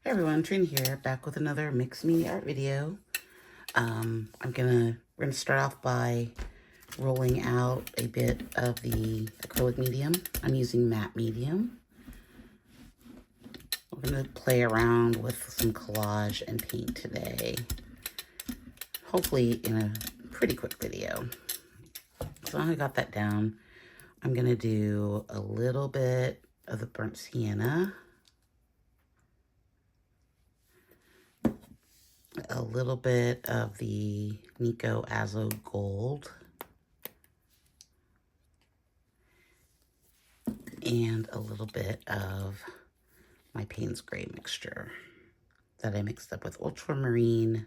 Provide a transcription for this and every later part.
Hey everyone, Trina here, back with another mixed media art video. We're gonna start off by rolling out a bit of the acrylic medium. I'm using matte medium. We're gonna play around with some collage and paint today. Hopefully in a pretty quick video. So I got that down. I'm gonna do a little bit of the burnt sienna, a little bit of the Nico Azo Gold, and a little bit of my Payne's Gray mixture that I mixed up with ultramarine,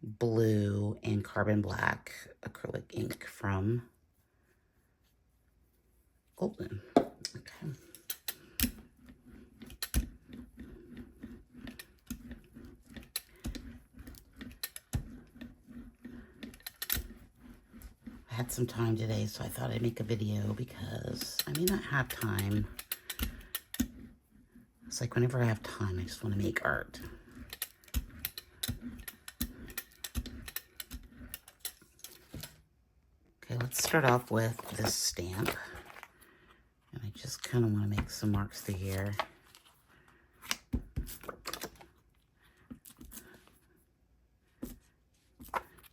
blue, and carbon black acrylic ink from Golden. Okay. I had some time today, so I thought I'd make a video because I may not have time. It's like whenever I have time, I just want to make art. Okay, let's start off with this stamp. And I just kind of want to make some marks through here.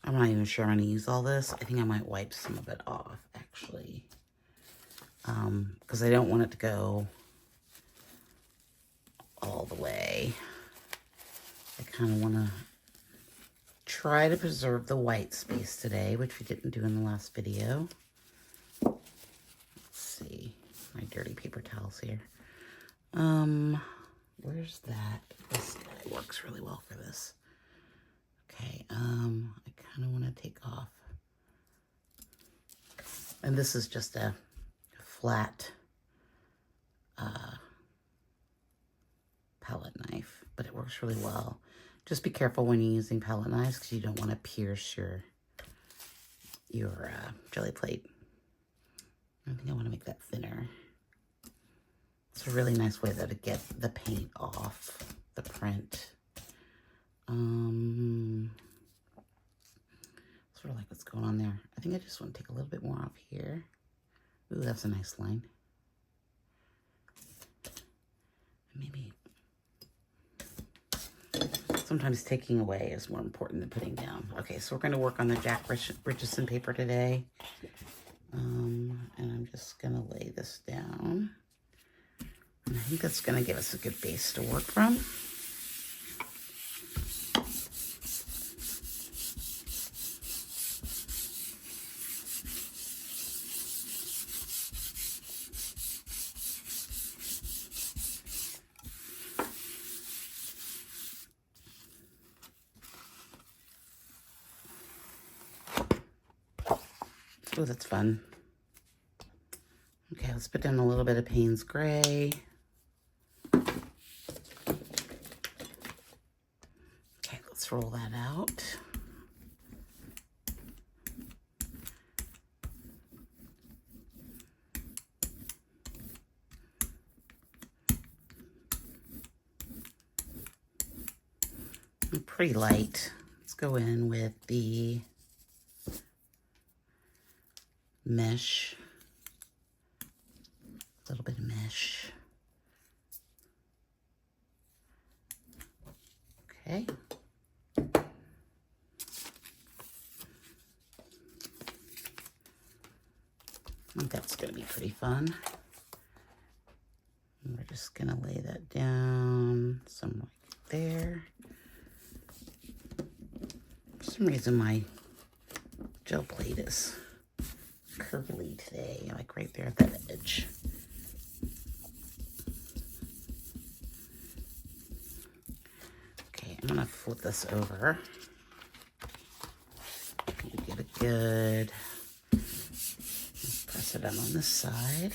I'm not even sure I'm going to use all this. I think I might wipe some of it off, actually. Because I don't want it to go all the way. I kind of want to try to preserve the white space today, which we didn't do in the last video. Let's see. My dirty paper towels here. Where's that? This guy works really well for this. Okay, I kind of want to take off. And this is just a flat palette knife, but it works really well. Just be careful when you're using palette knives because you don't want to pierce your jelly plate. I think I want to make that thinner. It's a really nice way though to get the paint off the print. Sort of like what's going on there. I think I just want to take a little bit more off here. Ooh, that's a nice line. Maybe sometimes taking away is more important than putting down. Okay, so we're going to work on the Jack Richardson paper today. And I'm just going to lay this down. And I think that's going to give us a good base to work from. Oh, that's fun. Okay, let's put down a little bit of Payne's Gray. Okay, let's roll that out. Pretty light. Let's go in with the mesh, a little bit of mesh. Okay. I think that's going to be pretty fun. And we're just going to lay that down somewhere there. For some reason, my gel plate is curly today, like right there at that edge. Okay, I'm gonna flip this over. You get a good, press it down on this side.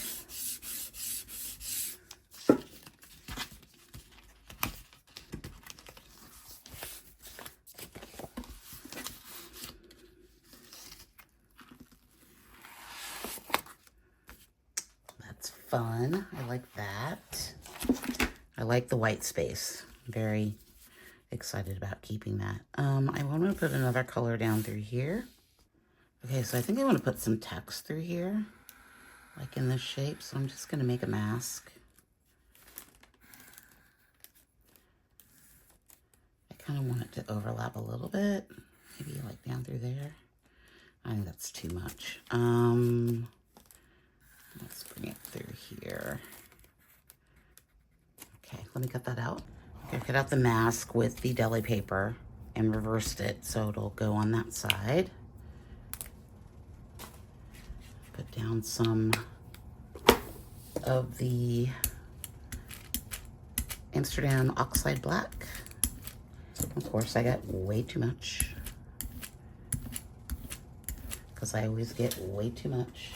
Fun. I like that. I like the white space. I'm very excited about keeping that. I want to put another color down through here. Okay, so I think I want to put some text through here, like in this shape. So I'm just going to make a mask. I kind of want it to overlap a little bit, maybe like down through there. I think that's too much. Let's bring it through here. Okay, let me cut that out. Okay, I cut out the mask with the deli paper and reversed it so it'll go on that side. Put down some of the Amsterdam Oxide Black. Of course, I got way too much because I always get way too much.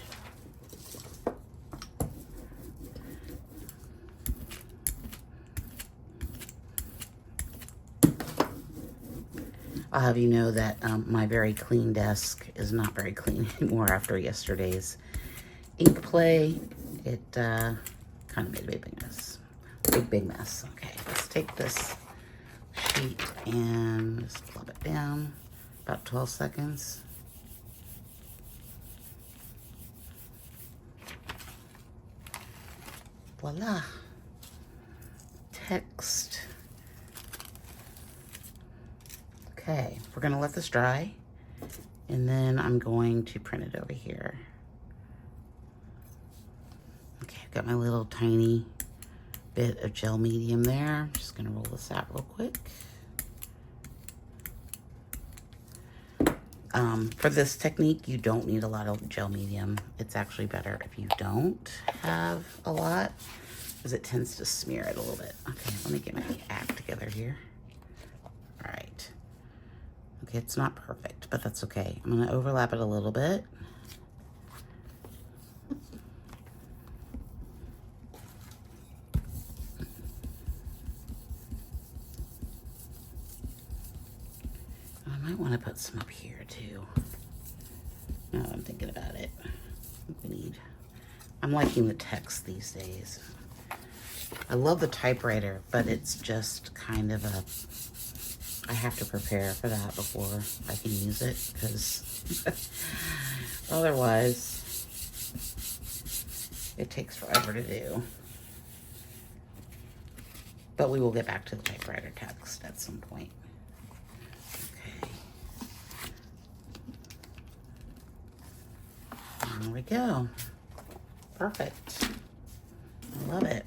I'll have you know that my very clean desk is not very clean anymore after yesterday's ink play. It kind of made a big mess. Big mess. Okay, let's take this sheet and just plop it down about 12 seconds. Voila. Text. Okay, we're gonna let this dry and then I'm going to print it over here. Okay, I've got my little tiny bit of gel medium there. I'm just gonna roll this out real quick. For this technique, you don't need a lot of gel medium. It's actually better if you don't have a lot because it tends to smear it a little bit. Okay, let me get my act together here. All right. Okay, it's not perfect, but that's okay. I'm gonna overlap it a little bit. I might want to put some up here too. Now that I'm thinking about it, I'm liking the text these days. I love the typewriter, but it's just kind of a, I have to prepare for that before I can use it because otherwise it takes forever to do. But we will get back to the typewriter text at some point. Okay. There we go. Perfect. I love it.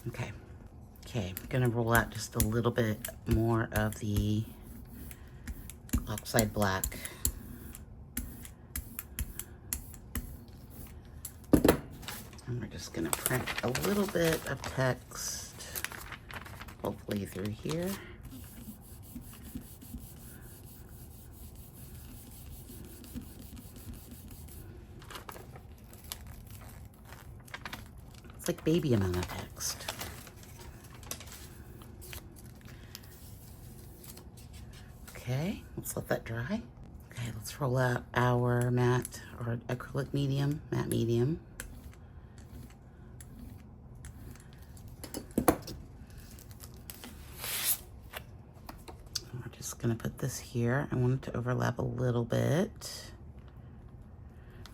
Okay. Okay, I'm gonna roll out just a little bit more of the Oxide Black. And we're just gonna print a little bit of text, hopefully through here. It's like baby amount of text. Okay, let's let that dry. Okay, let's roll out our matte or acrylic medium, matte medium. We're just gonna put this here. I want it to overlap a little bit.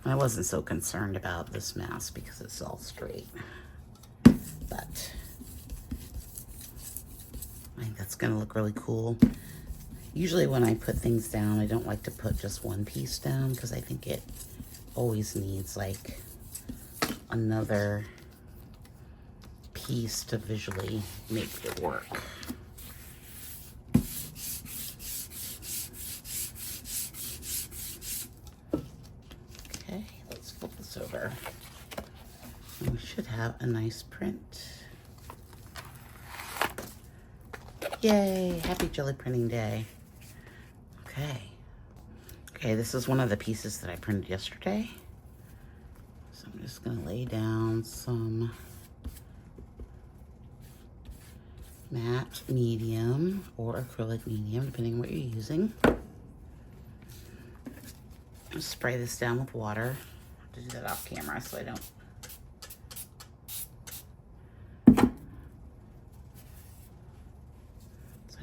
I wasn't so concerned about this mask because it's all straight, but I think that's gonna look really cool. Usually when I put things down, I don't like to put just one piece down because I think it always needs like another piece to visually make it work. Okay, let's flip this over. And we should have a nice print. Yay, happy jelly printing day. Okay. Okay, this is one of the pieces that I printed yesterday. So I'm just gonna lay down some matte medium or acrylic medium, depending on what you're using. Just spray this down with water. I have to do that off camera so I don't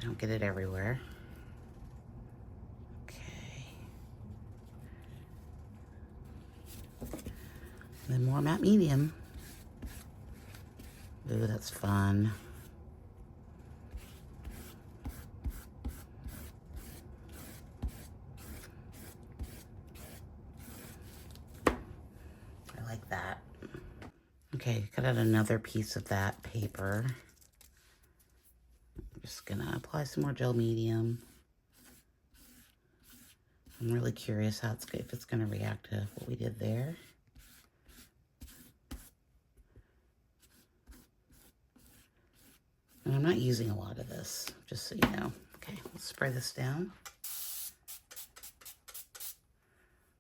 don't get it everywhere. Okay. Then more matte medium. Ooh, that's fun. I like that. Okay, cut out another piece of that paper. I'm just gonna apply some more gel medium. I'm really curious how if it's gonna react to what we did there. And I'm not using a lot of this, just so you know. Okay, let's spray this down.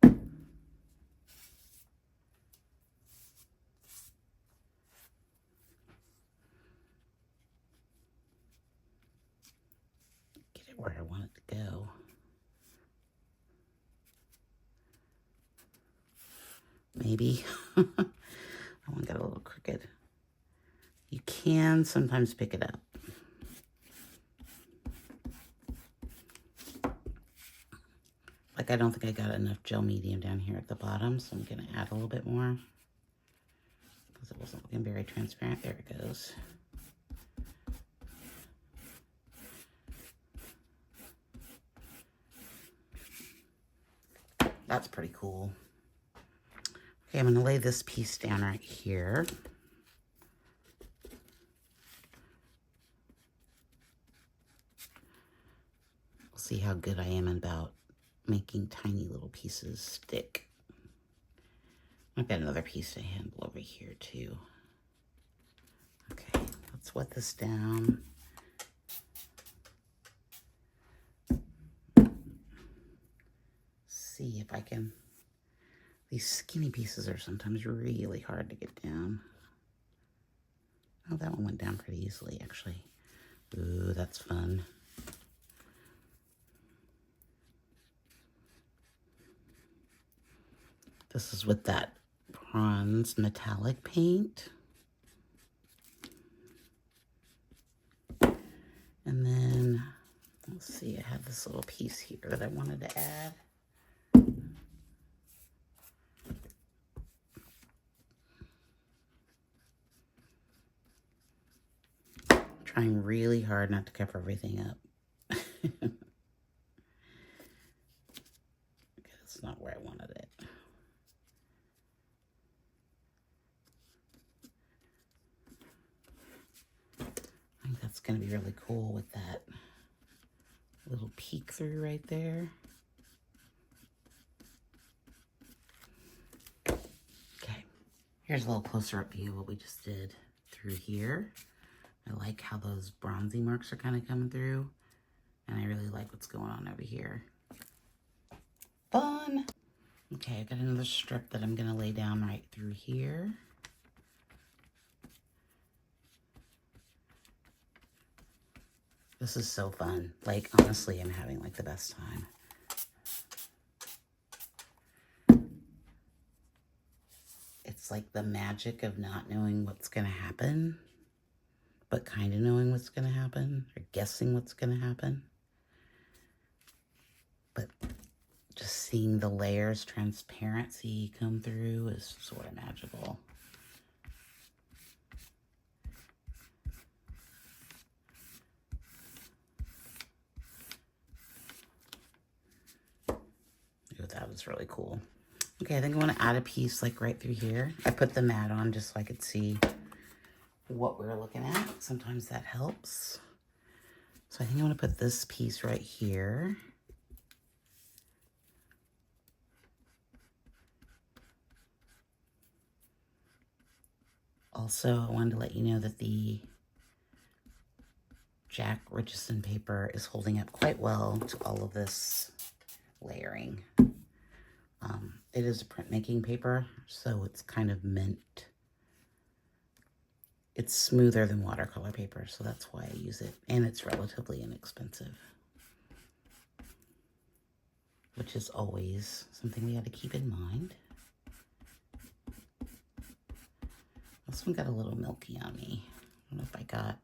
Get it where I want it to go. Maybe. That one got a little crooked. You can sometimes pick it up. Like, I don't think I got enough gel medium down here at the bottom, so I'm going to add a little bit more because it wasn't looking very transparent. There it goes. That's pretty cool. Okay, I'm going to lay this piece down right here. We'll see how good I am about making tiny little pieces stick. I've got another piece to handle over here too. Okay, let's wet this down. See if I can, these skinny pieces are sometimes really hard to get down. Oh, that one went down pretty easily actually. Ooh, that's fun. This is with that bronze metallic paint. And then, let's see, I have this little piece here that I wanted to add. Trying really hard not to cover everything up. That's not where I wanted it. I think that's going to be really cool with that little peek through right there. Okay, here's a little closer up view of what we just did through here. I like how those bronzy marks are kind of coming through, and I really like what's going on over here. Fun! Okay, I've got another strip that I'm going to lay down right through here. This is so fun. Like, honestly, I'm having like the best time. It's like the magic of not knowing what's going to happen, but kind of knowing what's going to happen, or guessing what's going to happen. But just seeing the layers, transparency come through is sort of magical. That was really cool. Okay, I think I want to add a piece like right through here. I put the mat on just so I could see what we were looking at. Sometimes that helps. So I think I want to put this piece right here. Also, I wanted to let you know that the Jack Richardson paper is holding up quite well to all of this layering. It is a printmaking paper, so it's kind of meant, it's smoother than watercolor paper, so that's why I use it. And it's relatively inexpensive, which is always something we have to keep in mind. This one got a little milky on me. I don't know if I got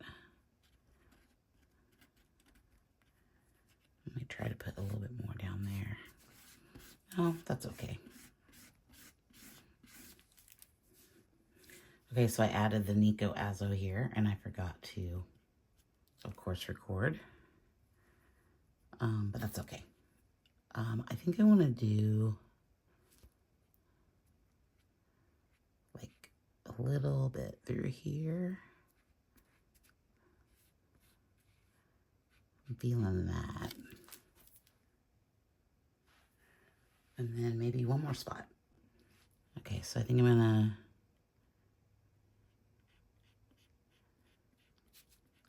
me try to put a little bit more down there. Oh, that's okay. Okay, so I added the Nico Azo here, and I forgot to, of course, record. But that's okay. I think I want to do like a little bit through here. I'm feeling that. And then maybe one more spot. Okay, so I think I'm gonna,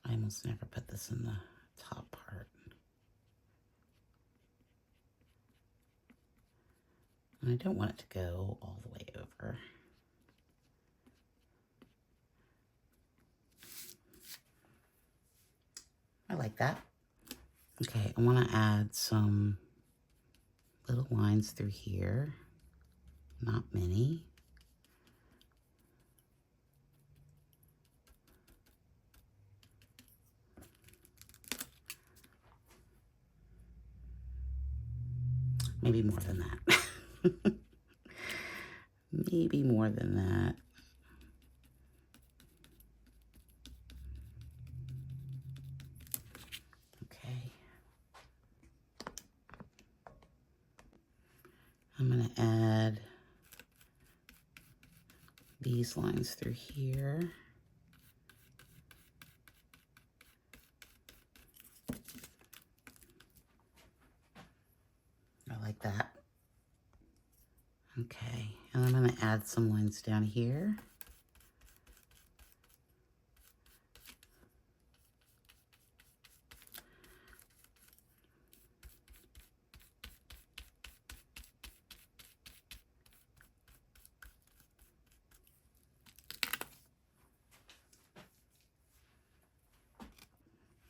I almost never put this in the top part. And I don't want it to go all the way over. I like that. Okay, I want to add some little lines through here. Not many. Maybe more than that. Maybe more than that. Okay. I'm going to add these lines through here. I like that. Okay, and I'm going to add some lines down here.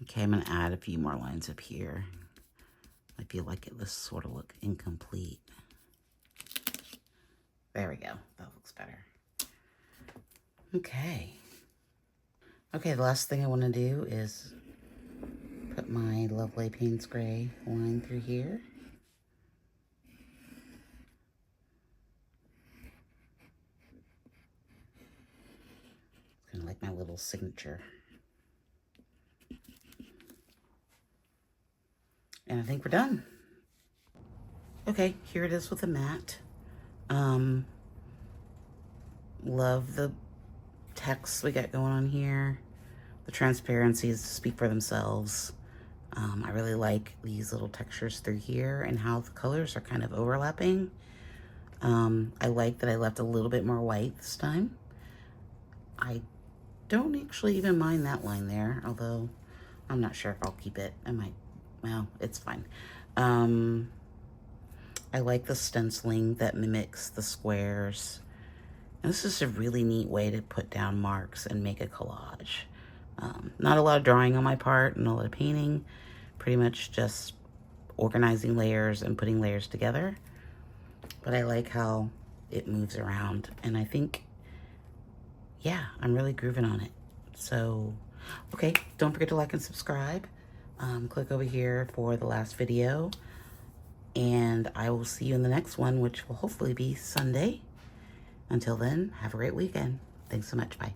Okay, I'm going to add a few more lines up here. I feel like this sort of look incomplete. There we go. That looks better. Okay. Okay, the last thing I want to do is put my lovely Payne's Gray line through here. It's kind of like my little signature. And I think we're done. Okay, here it is with the mat. Love the text we got going on here. The transparencies speak for themselves. I really like these little textures through here and how the colors are kind of overlapping. I like that I left a little bit more white this time. I don't actually even mind that line there, although I'm not sure if I'll keep it. I might, well, it's fine. I like the stenciling that mimics the squares. And this is a really neat way to put down marks and make a collage. Not a lot of drawing on my part and a lot of painting, pretty much just organizing layers and putting layers together. But I like how it moves around, and I think, yeah, I'm really grooving on it. So, okay, don't forget to like and subscribe. Click over here for the last video, and I will see you in the next one, which will hopefully be Sunday. Until then, have a great weekend. Thanks so much. Bye.